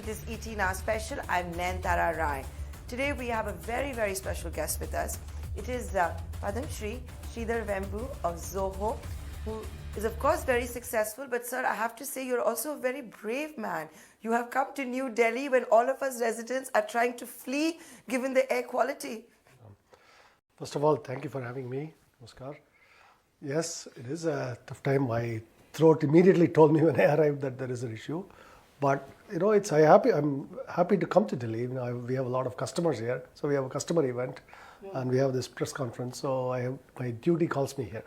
It is ET Now Special. I'm Nayantara Rai. Today we have a very, very special guest with us. It is Padam Shri Sridhar Vembu of Zoho, who is of course very successful. But sir, I have to say you're also a very brave man. You have come to New Delhi when all of us residents are trying to flee given the air quality. First of all, thank you for having me, Namaskar. Yes, it is a tough time. My throat immediately told me when I arrived that there is an issue. But I'm happy to come to Delhi. We have a lot of customers here, so we have a customer event, and we have this press conference. So my duty calls me here.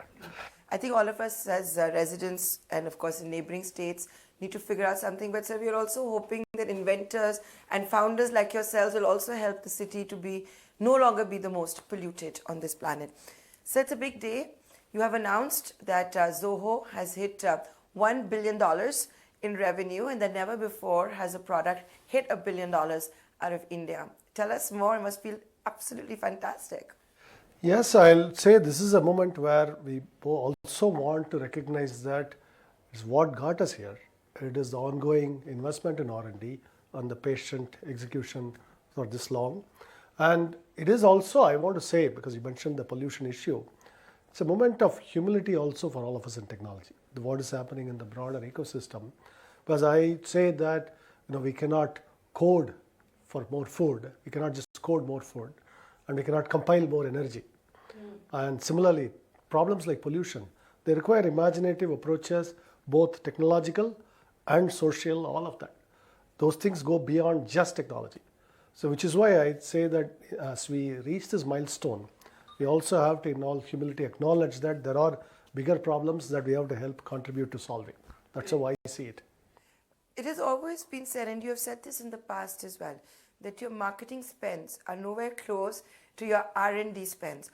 I think all of us as residents and of course in neighboring states need to figure out something. But sir, we are also hoping that inventors and founders like yourselves will also help the city to no longer be the most polluted on this planet. So it's a big day. You have announced that Zoho has hit $1 billion in revenue, and that never before has a product hit $1 billion out of India. Tell us more. It must feel absolutely fantastic. Yes, I'll say this is a moment where we also want to recognize that it's what got us here. It is the ongoing investment in R&D and the patient execution for this long. And it is also, I want to say, because you mentioned the pollution issue, it's a moment of humility also for all of us in technology. What is happening in the broader ecosystem. Because I say that we cannot code for more food. We cannot just code more food, and we cannot compile more energy. And similarly, problems like pollution, they require imaginative approaches, both technological and social, all of that. Those things go beyond just technology. So which is why I say that as we reach this milestone, we also have to, in all humility, acknowledge that there are bigger problems that we have to help contribute to solving. That's how I see it. It has always been said, and you have said this in the past as well, that your marketing spends are nowhere close to your R&D spends.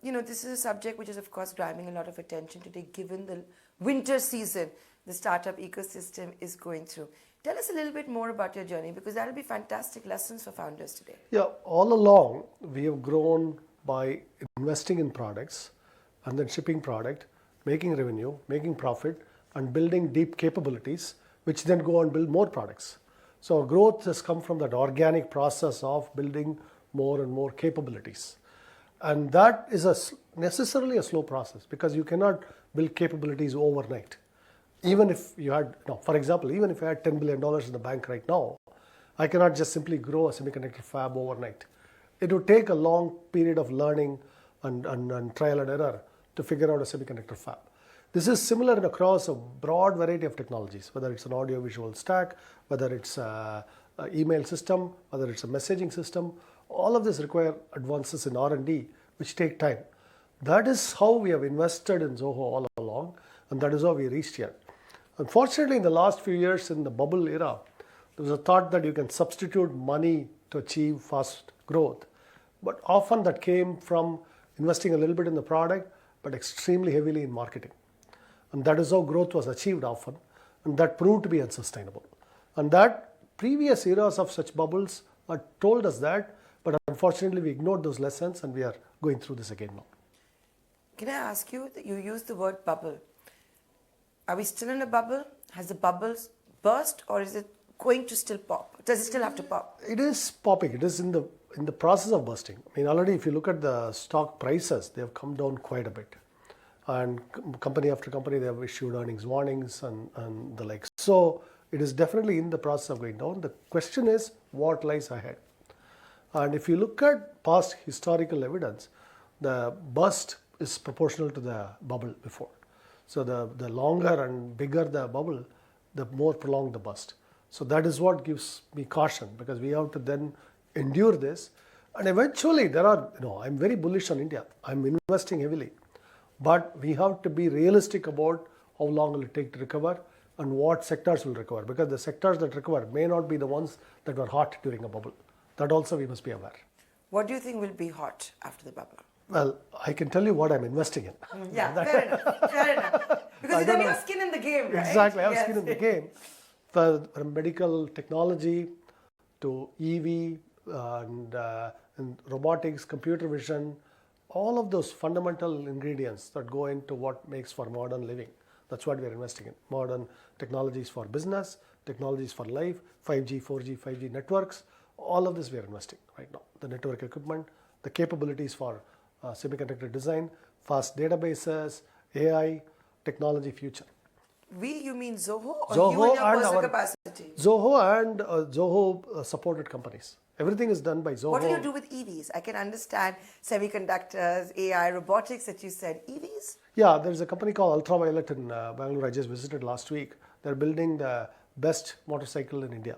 This is a subject which is, of course, driving a lot of attention today, given the winter season the startup ecosystem is going through. Tell us a little bit more about your journey, because that will be fantastic lessons for founders today. Yeah, all along, we have grown by investing in products and then shipping product, making revenue, making profit, and building deep capabilities, which then go and build more products. So our growth has come from that organic process of building more and more capabilities. And that is necessarily a slow process, because you cannot build capabilities overnight. Even if you had, for example, even if I had $10 billion in the bank right now, I cannot just simply grow a semiconductor fab overnight. It would take a long period of learning and trial and error to figure out a semiconductor fab. This is similar across a broad variety of technologies, whether it's an audio-visual stack, whether it's an email system, whether it's a messaging system. All of this require advances in R&D, which take time. That is how we have invested in Zoho all along, and that is how we reached here. Unfortunately, in the last few years in the bubble era, there was a thought that you can substitute money to achieve fast growth. But often that came from investing a little bit in the product, but extremely heavily in marketing. And that is how growth was achieved often, and that proved to be unsustainable. And that previous eras of such bubbles told us that, but unfortunately we ignored those lessons, and we are going through this again now. Can I ask you, that you used the word bubble. Are we still in a bubble? Has the bubbles burst, or is it going to still pop? Does it still have to pop? It is popping. It is in the process of bursting. I mean, already if you look at the stock prices, they have come down quite a bit. And company after company, they have issued earnings warnings and the like. So it is definitely in the process of going down. The question is, what lies ahead? And if you look at past historical evidence, the burst is proportional to the bubble before. So the longer and bigger the bubble, the more prolonged the burst. So that is what gives me caution, because we have to then endure this. And eventually I'm very bullish on India. I'm investing heavily. But we have to be realistic about how long will it take to recover and what sectors will recover, because the sectors that recover may not be the ones that were hot during a bubble. That also we must be aware. What do you think will be hot after the bubble? Well, I can tell you what I'm investing in. Yeah, fair enough. Because then you have skin in the game, right? Exactly, I have skin in the game. From medical technology to EV and robotics, computer vision, all of those fundamental ingredients that go into what makes for modern living. That's what we are investing in. Modern technologies for business, technologies for life, 5G, 4G, 5G networks, all of this we are investing right now. The network equipment, the capabilities for semiconductor design, fast databases, AI, technology future. We, you mean Zoho, or Zoho you in your and personal our capacity? Zoho and Zoho supported companies. Everything is done by Zoho. What do you do with EVs? I can understand semiconductors, AI, robotics that you said. EVs? Yeah, there's a company called Ultraviolet in Bangalore. I just visited last week. They're building the best motorcycle in India,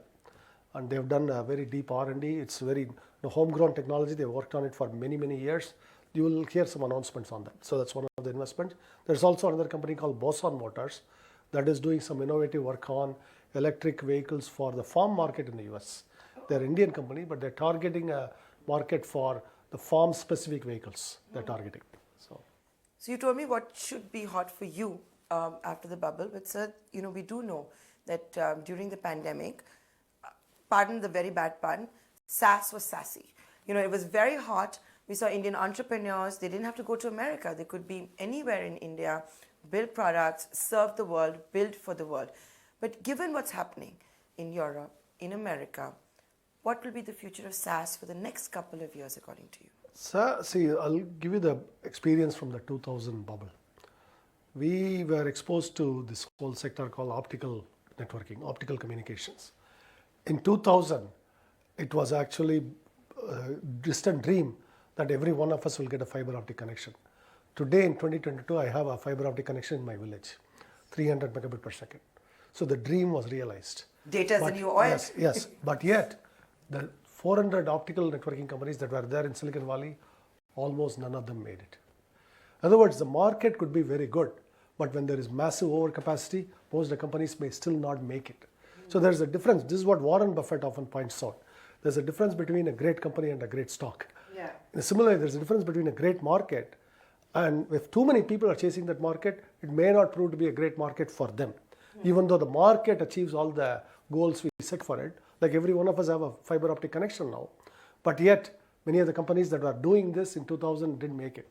and they've done a very deep R&D. It's very homegrown technology. They've worked on it for many, many years. You will hear some announcements on that. So that's one of the investments. There's also another company called Boson Motors that is doing some innovative work on electric vehicles for the farm market in the US. They're an Indian company, but they're targeting a market for the farm-specific vehicles they're targeting. So you told me what should be hot for you after the bubble, but sir, we do know that during the pandemic, pardon the very bad pun, SaaS was sassy. It was very hot. We saw Indian entrepreneurs, they didn't have to go to America. They could be anywhere in India, build products, serve the world, build for the world. But given what's happening in Europe, in America, what will be the future of SaaS for the next couple of years, according to you? So, see, I'll give you the experience from the 2000 bubble. We were exposed to this whole sector called optical networking, optical communications. In 2000, it was actually a distant dream that every one of us will get a fiber optic connection. Today in 2022, I have a fiber optic connection in my village, 300 megabit per second. So the dream was realized. Data is the new oil. Yes. But yet, the 400 optical networking companies that were there in Silicon Valley, almost none of them made it. In other words, the market could be very good, but when there is massive overcapacity, most of the companies may still not make it. So there's a difference. This is what Warren Buffett often points out. There's a difference between a great company and a great stock. Yeah. Similarly, there's a difference between a great market, and if too many people are chasing that market, it may not prove to be a great market for them. Even though the market achieves all the goals we set for it, like every one of us have a fiber optic connection now, but yet many of the companies that were doing this in 2000 didn't make it.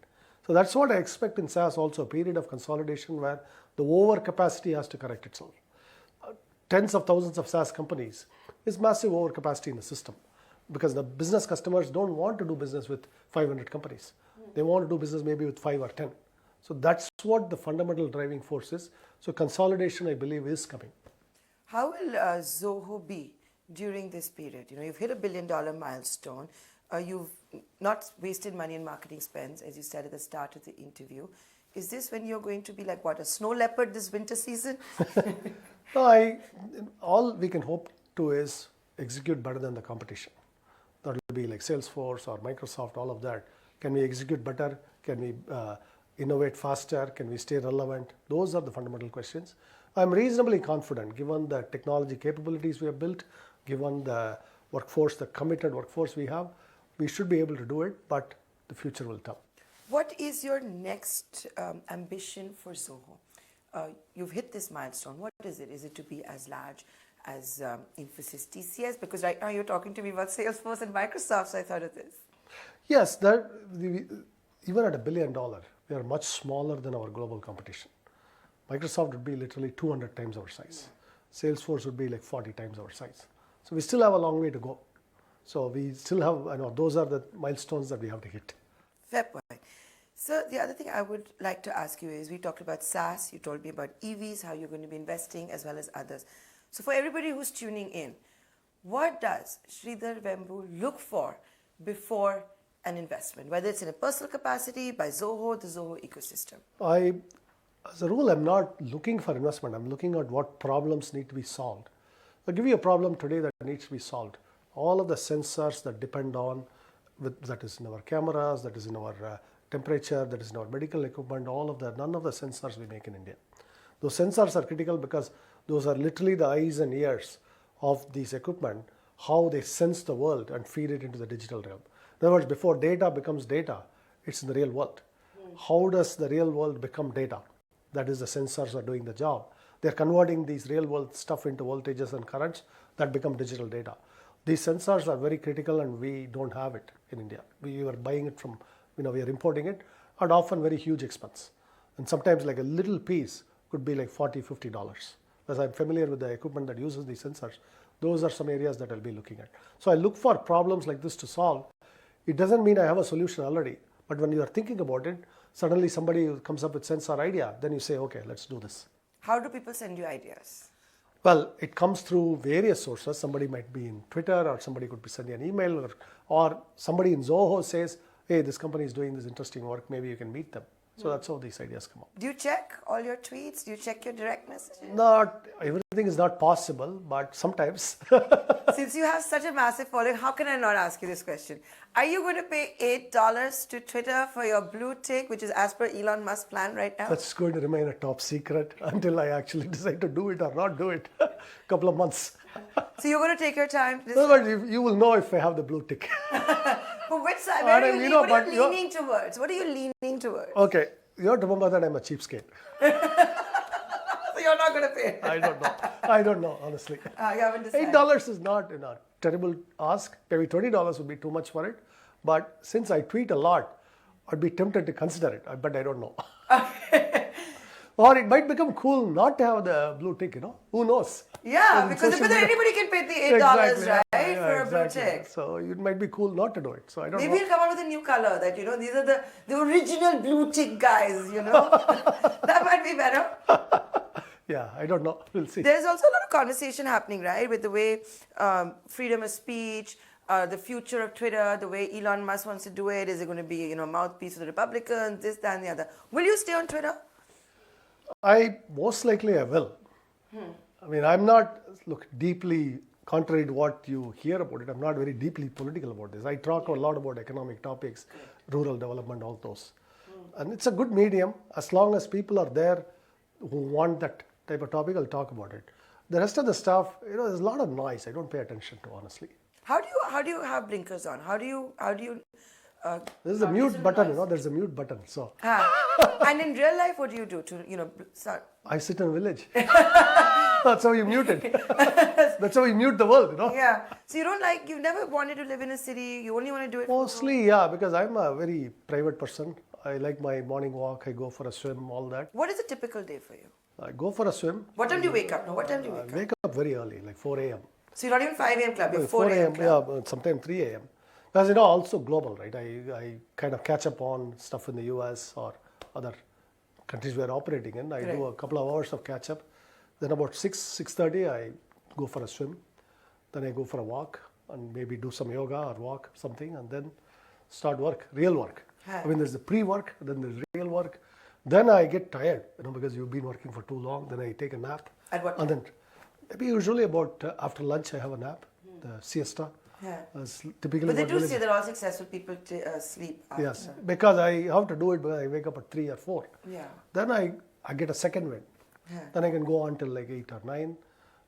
So that's what I expect in SaaS also, a period of consolidation where the overcapacity has to correct itself. Tens of thousands of SaaS companies is massive overcapacity in the system because the business customers don't want to do business with 500 companies. They want to do business maybe with 5 or 10. So that's what the fundamental driving force is. So consolidation, I believe, is coming. How will Zoho be during this period? You've hit $1 billion milestone. You've not wasted money in marketing spends, as you said at the start of the interview. Is this when you're going to be like, what, a snow leopard this winter season? No, all we can hope to is execute better than the competition. That will be like Salesforce or Microsoft, all of that. Can we execute better? Can we innovate faster? Can we stay relevant? Those are the fundamental questions. I'm reasonably confident, given the technology capabilities we have built, given the workforce, the committed workforce we have, we should be able to do it, but the future will tell. What is your next ambition for Zoho? You've hit this milestone. What is it? Is it to be as large as Infosys TCS? Because right now you're talking to me about Salesforce and Microsoft, so I thought of this. Yes, even at $1 billion, we are much smaller than our global competition. Microsoft would be literally 200 times our size. Salesforce would be like 40 times our size. So we still have a long way to go. So we still have, those are the milestones that we have to hit. Fair point. So the other thing I would like to ask you is, we talked about SaaS, you told me about EVs, how you're going to be investing, as well as others. So for everybody who's tuning in, what does Sridhar Vembu look for before an investment, whether it's in a personal capacity, by Zoho, the Zoho ecosystem? As a rule, I'm not looking for investment. I'm looking at what problems need to be solved. I'll give you a problem today that needs to be solved. All of the sensors that depend on, that is in our cameras, that is in our temperature, that is in our medical equipment, all of that, none of the sensors we make in India. Those sensors are critical because those are literally the eyes and ears of these equipment, how they sense the world and feed it into the digital realm. In other words, before data becomes data, it's in the real world. How does the real world become data? That is, the sensors are doing the job. They're converting these real world stuff into voltages and currents that become digital data. These sensors are very critical and we don't have it in India. We are buying it from, we are importing it at often very huge expense. And sometimes like a little piece could be like $40, $50. because I'm familiar with the equipment that uses these sensors. Those are some areas that I'll be looking at. So I look for problems like this to solve. It doesn't mean I have a solution already, but when you are thinking about it, suddenly somebody comes up with sensor idea, then you say, okay, let's do this. How do people send you ideas? Well, it comes through various sources. Somebody might be in Twitter, or somebody could be sending an email, or somebody in Zoho says, hey, this company is doing this interesting work, maybe you can meet them. So that's how these ideas come up. Do you check all your tweets? Do you check your direct messages? Not everything is not possible, but sometimes. Since you have such a massive following, how can I not ask you this question? Are you going to pay $8 to Twitter for your blue tick, which is as per Elon Musk's plan right now? That's going to remain a top secret until I actually decide to do it or not do it. Couple of months. So you're going to take your time. No, but you will know if I have the blue tick. But which side? What are you leaning towards? What are you leaning towards? Okay, you have to remember that I'm a cheapskate. So you're not going to pay. I don't know, honestly. You haven't decided. $8 is not a terrible ask. Maybe $20 would be too much for it. But since I tweet a lot, I'd be tempted to consider it, but I don't know. Or it might become cool not to have the blue tick, Who knows? Yeah, because anybody can pay the $8, right? For a blue tick. So it might be cool not to do it. So I don't know. Maybe you'll come out with a new color that, these are the original blue tick guys, That might be better. Yeah, I don't know. We'll see. There's also a lot of conversation happening, right? With the way freedom of speech, the future of Twitter, the way Elon Musk wants to do it. Is it going to be, mouthpiece for the Republicans, this, that, and the other? Will you stay on Twitter? Most likely I will. I mean, I'm not, deeply, contrary to what you hear about it, I'm not very deeply political about this. I talk a lot about economic topics, rural development, all those. And it's a good medium. As long as people are there who want that type of topic, I'll talk about it. The rest of the stuff, there's a lot of noise. I don't pay attention to, honestly. How do you have blinkers on? How do you There's a mute button, there's a mute button. So. And in real life, what do you do to, start? I sit in a village. That's how you mute it. That's how you mute the world, Yeah. So you've never wanted to live in a city. You only want to do it. Mostly, yeah, because I'm a very private person. I like my morning walk. I go for a swim, all that. What is a typical day for you? I go for a swim. What time do you wake up? No, what time do you wake up? I wake up very early, like 4 a.m. So you're not even 5 a.m. club, you're 4 a.m. club. Yeah, sometimes 3 a.m. Because, also global, right? I kind of catch up on stuff in the US or other countries we're operating in. I do a couple of hours of catch up. Then about 6:30, I go for a swim. Then I go for a walk and maybe do some yoga or walk something, and then start work, real work. I mean, there's the pre-work, then there's real work. Then I get tired, because you've been working for too long. Then I take a nap. At what time? And then maybe usually about after lunch I have a nap, the siesta. Yeah. Typically, but they do say that all successful people sleep after. Yes, because I have to do it because I wake up at 3 or 4. Yeah. Then I get a second wind. Yeah. Then I can go on till like 8 or 9.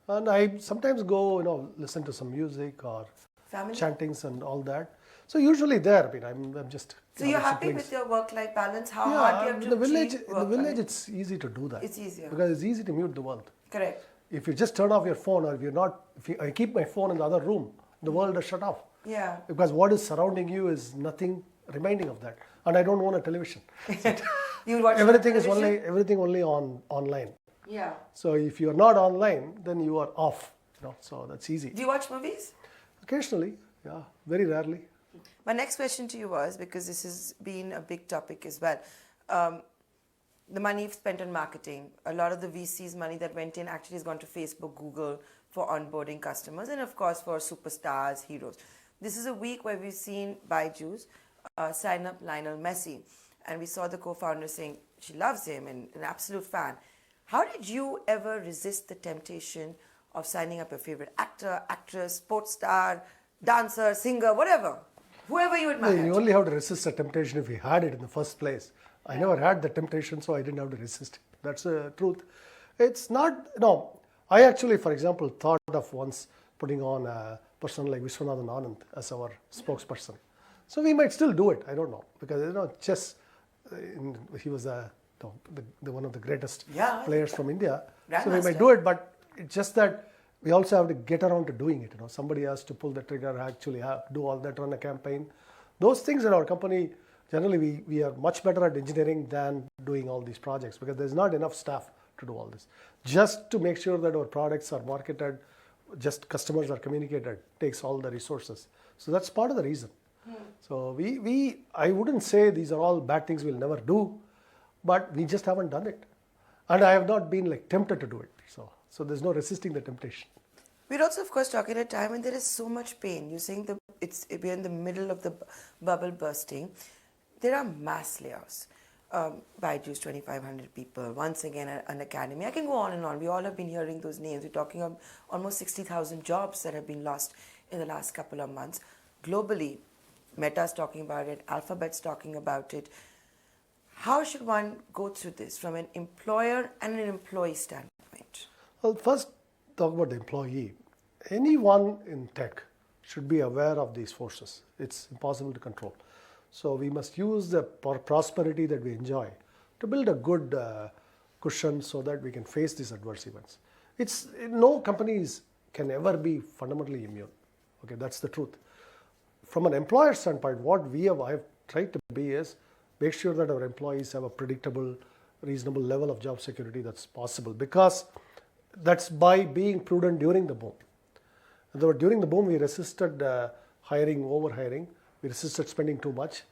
And I sometimes go, listen to some music or Family? chantings and all that. So usually there, I'm just... So you're happy with your work-life balance? How yeah, hard do you have to in the village, it's easy to do that. It's easier. Because it's easy to mute the world. Correct. If you just turn off your phone, or I keep my phone in the other room, the world is shut off. Yeah. Because what is surrounding you is nothing reminding of that. And I don't own a television. You watch everything only online. Yeah. So if you are not online, then you are off. So that's easy. Do you watch movies? Occasionally, yeah, very rarely. My next question to you was, because this has been a big topic as well, the money spent on marketing, a lot of the VC's money that went in actually has gone to Facebook, Google for onboarding customers, and of course for superstars, heroes. This is a week where we've seen Byju's sign up Lionel Messi, and we saw the co-founder saying she loves him and an absolute fan. How did you ever resist the temptation of signing up your favorite actor, actress, sports star, dancer, singer, whatever? Whoever you admire. You only have to resist the temptation if you had it in the first place. I never had the temptation, so I didn't have to resist it. That's the truth. It's not, I actually, for example, thought of once putting on a person like Viswanathan Anand as our spokesperson. So we might still do it. I don't know. Because, chess, he was one of the greatest players from India. So we might do it, but it's just that we also have to get around to doing it. Somebody has to pull the trigger, actually do all that, run a campaign. Those things in our company, generally we are much better at engineering than doing all these projects because there's not enough staff to to do all this. Just to make sure that our products are marketed, just customers are communicated, takes all the resources. So that's part of the reason. So I wouldn't say these are all bad things we'll never do, but we just haven't done it. And I have not been like tempted to do it. So there's no resisting the temptation. We're also, of course, talking at a time when there is so much pain. You're saying we're in the middle of the bubble bursting. There are mass layoffs. Byju's 2,500 people. Once again, an academy. I can go on and on. We all have been hearing those names. We're talking of almost 60,000 jobs that have been lost in the last couple of months. Globally, Meta's talking about it. Alphabet's talking about it. How should one go through this from an employer and an employee standpoint? Well, first, talk about the employee. Anyone in tech should be aware of these forces. It's impossible to control. So we must use the prosperity that we enjoy to build a good cushion so that we can face these adverse events. No companies can ever be fundamentally immune. Okay, that's the truth. From an employer standpoint, what I have tried to be is make sure that our employees have a predictable, reasonable level of job security that's possible, because that's by being prudent during the boom. During the boom, we resisted overhiring. We resisted spending too much.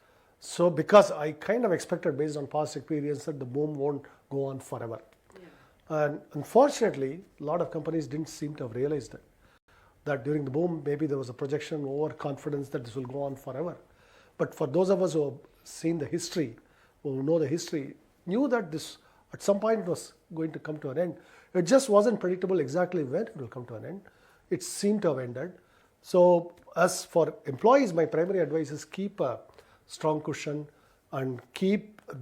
So because I kind of expected, based on past experience, that the boom won't go on forever. Yeah. And unfortunately, a lot of companies didn't seem to have realized that during the boom, maybe there was a projection, overconfidence that this will go on forever. But for those of us who have seen the history, who know the history, knew that this at some point was going to come to an end. It just wasn't predictable exactly when it will come to an end. It seemed to have ended. So as for employees, my primary advice is keep a strong cushion and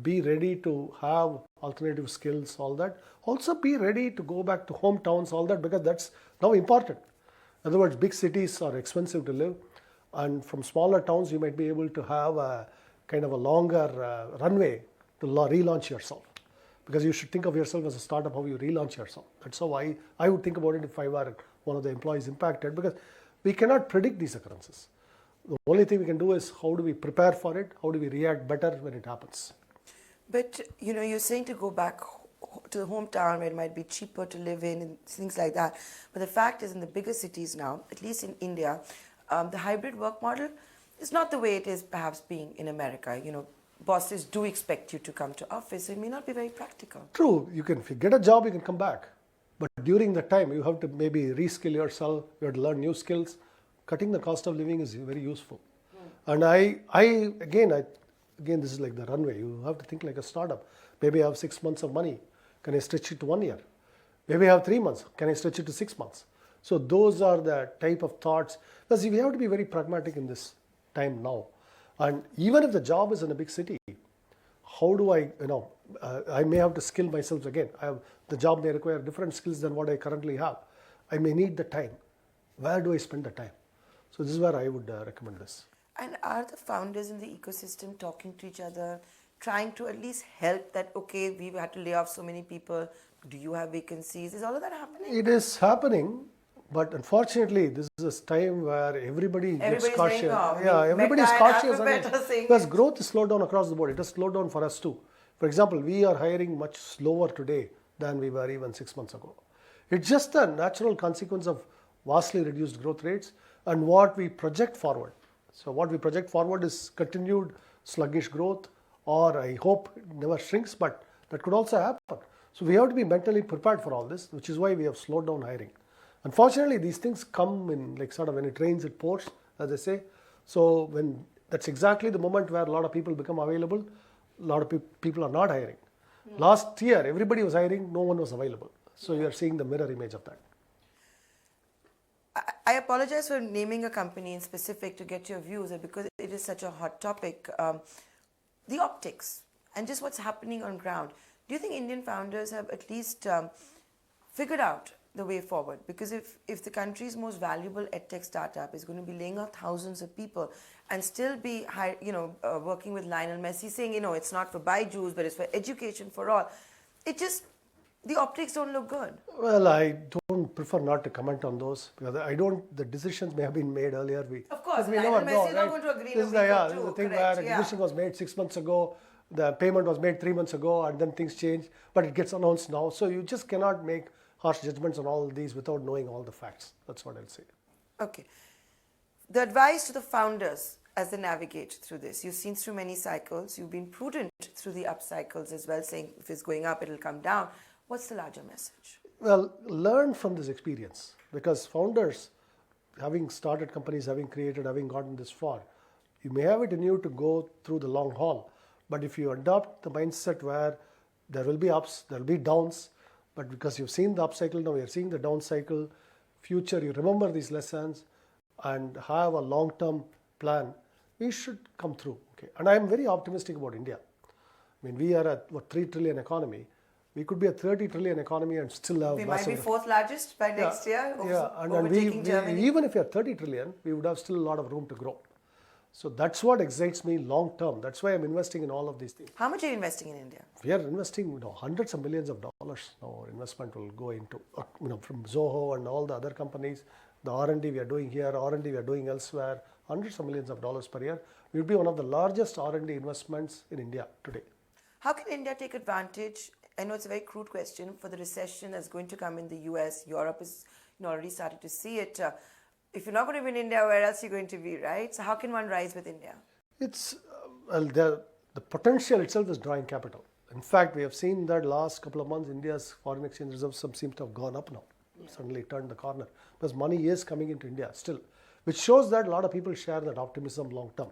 be ready to have alternative skills, all that. Also be ready to go back to hometowns, all that, because that's now important. In other words, big cities are expensive to live, and from smaller towns you might be able to have a kind of a longer runway to relaunch yourself. Because you should think of yourself as a startup, how you relaunch yourself. That's how I would think about it if I were one of the employees impacted, because we cannot predict these occurrences. The only thing we can do is how do we prepare for it, how do we react better when it happens. But, you're saying to go back to the hometown where it might be cheaper to live in and things like that. But the fact is, in the bigger cities now, at least in India, the hybrid work model is not the way it is perhaps being in America. Bosses do expect you to come to office, so it may not be very practical. True, if you get a job, you can come back. But during the time, you have to maybe reskill yourself, you have to learn new skills. Cutting the cost of living is very useful. And again, this is like the runway. You have to think like a startup. Maybe I have 6 months of money. Can I stretch it to 1 year? Maybe I have 3 months. Can I stretch it to 6 months? So those are the type of thoughts. Because we have to be very pragmatic in this time now. And even if the job is in a big city, how do I may have to skill myself again. The job may require different skills than what I currently have. I may need the time. Where do I spend the time? So this is where I would recommend this. And are the founders in the ecosystem talking to each other, trying to at least help that, okay, we've had to lay off so many people, do you have vacancies? Is all of that happening? It is happening, but unfortunately, this is a time where everybody gets cautious. Yeah, everybody is cautious. Because growth is slowed down across the board. It has slowed down for us too. For example, we are hiring much slower today than we were even 6 months ago. It's just a natural consequence of vastly reduced growth rates and what we project forward. So what we project forward is continued sluggish growth, or I hope it never shrinks, but that could also happen. So we have to be mentally prepared for all this, which is why we have slowed down hiring. Unfortunately, these things come in when it rains, it pours, as they say. So that's exactly the moment where a lot of people become available, a lot of people are not hiring. Last year, everybody was hiring, no one was available. So you are seeing the mirror image of that. I apologize for naming a company in specific to get your views, because it is such a hot topic. The optics and just what's happening on ground. Do you think Indian founders have at least figured out the way forward? Because if the country's most valuable edtech startup is going to be laying off thousands of people and still be working with Lionel Messi saying, it's not for Byju's, but it's for education for all, the optics don't look good. Well, I don't prefer not to comment on those, because the decisions may have been made earlier. Of course, Lionel Messi is not going to agree. This is the thing where a decision was made 6 months ago. the payment was made 3 months ago and then things change, but it gets announced now. So you just cannot make harsh judgments on all of these without knowing all the facts. That's what I'll say. Okay. The advice to the founders as they navigate through this. You've seen through many cycles. You've been prudent through the up cycles as well, saying if it's going up, it'll come down. What's the larger message? Well, learn from this experience, because founders, having started companies, having created, having gotten this far, you may have it in you to go through the long haul. But if you adopt the mindset where there will be ups, there will be downs, but because you've seen the up cycle, now you're seeing the down cycle, future, you remember these lessons and have a long-term plan, we should come through. Okay, and I'm very optimistic about India. I mean, we are at 3 trillion economy. We could be a 30 trillion economy and still have. We might be fourth largest by next year. And we even if we are 30 trillion, we would have still a lot of room to grow. So that's what excites me long term. That's why I'm investing in all of these things. How much are you investing in India? We are investing, hundreds of millions of dollars. Now our investment will go into, from Zoho and all the other companies. The R&D we are doing here, R&D we are doing elsewhere, hundreds of millions of dollars per year. We will be one of the largest R&D investments in India today. How can India take advantage? I know it's a very crude question for the recession that's going to come in the US. Europe is already started to see it. If you're not going to be in India, where else are you going to be, right? So how can one rise with India? It's the potential itself is drawing capital. In fact, we have seen that last couple of months, India's foreign exchange reserves seem to have gone up now. Suddenly turned the corner because money is coming into India still, which shows that a lot of people share that optimism long term.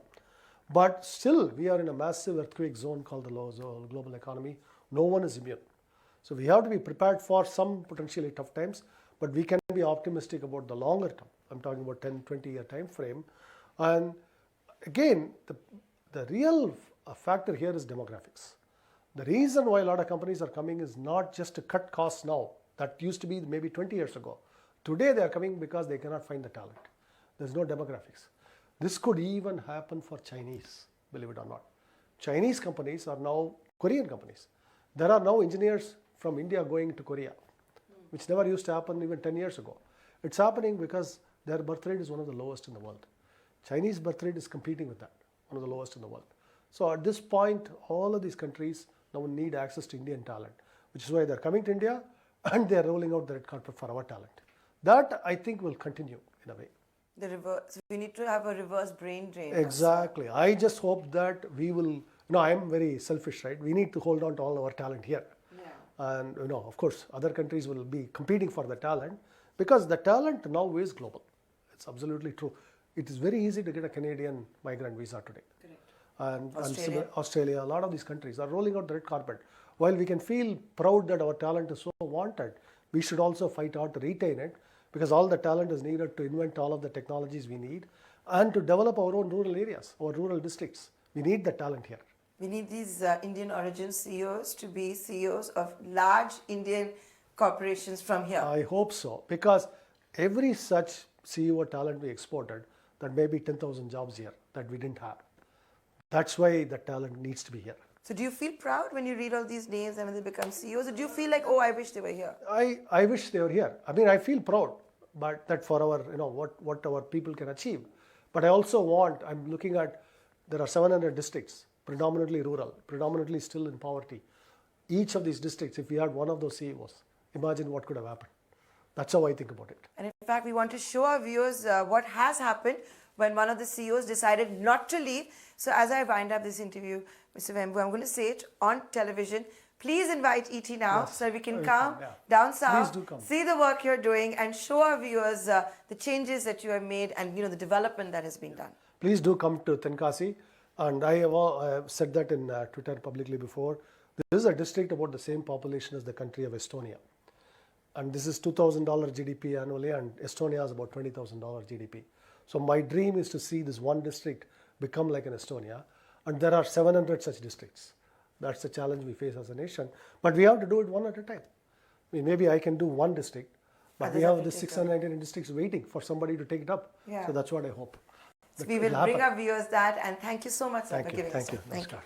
But still, we are in a massive earthquake zone called the global economy. No one is immune. So we have to be prepared for some potentially tough times, but we can be optimistic about the longer term. I'm talking about 10, 20-year time frame. And again, the real factor here is demographics. The reason why a lot of companies are coming is not just to cut costs now. That used to be maybe 20 years ago. Today they are coming because they cannot find the talent. There's no demographics. This could even happen for Chinese, believe it or not. Chinese companies are now Korean companies. There are now engineers from India going to Korea, which never used to happen even 10 years ago. It's happening because their birth rate is one of the lowest in the world. Chinese birth rate is competing with that, one of the lowest in the world. So at this point, all of these countries now need access to Indian talent, which is why they're coming to India and they're rolling out the red carpet for our talent. That, I think, will continue in a way. The reverse. So we need to have a reverse brain drain. Exactly. I just hope that we will, I'm very selfish, right? We need to hold on to all our talent here. Yeah. And, of course, other countries will be competing for the talent because the talent now is global. It's absolutely true. It is very easy to get a Canadian migrant visa today. Correct. And Australia, a lot of these countries are rolling out the red carpet. While we can feel proud that our talent is so wanted, we should also fight hard to retain it because all the talent is needed to invent all of the technologies we need and to develop our own rural areas, our rural districts. We need the talent here. We need these Indian origin CEOs to be CEOs of large Indian corporations from here. I hope so, because every such CEO talent we exported, there may be 10,000 jobs here that we didn't have. That's why the talent needs to be here. So do you feel proud when you read all these names and when they become CEOs? Or do you feel like, oh, I wish they were here? I wish they were here. I mean, I feel proud, but that for our, what our people can achieve. But I also I'm looking at, there are 700 districts, predominantly rural, predominantly still in poverty. Each of these districts, if we had one of those CEOs, imagine what could have happened. That's how I think about it. And in fact, we want to show our viewers what has happened when one of the CEOs decided not to leave. So as I wind up this interview, Mr. Vembu, I'm going to say it on television. Please invite ET now so that we can come down south, see the work you're doing and show our viewers the changes that you have made and the development that has been done. Please do come to Tenkasi. And I have said that in Twitter publicly before. This is a district about the same population as the country of Estonia. And this is $2,000 GDP annually, and Estonia is about $20,000 GDP. So my dream is to see this one district become like an Estonia. And there are 700 such districts. That's the challenge we face as a nation. But we have to do it one at a time. I mean, maybe I can do one district, but we have the 699 districts waiting for somebody to take it up. Yeah. So that's what I hope. So we will bring our viewers that, and thank you so much for giving us. Thank you.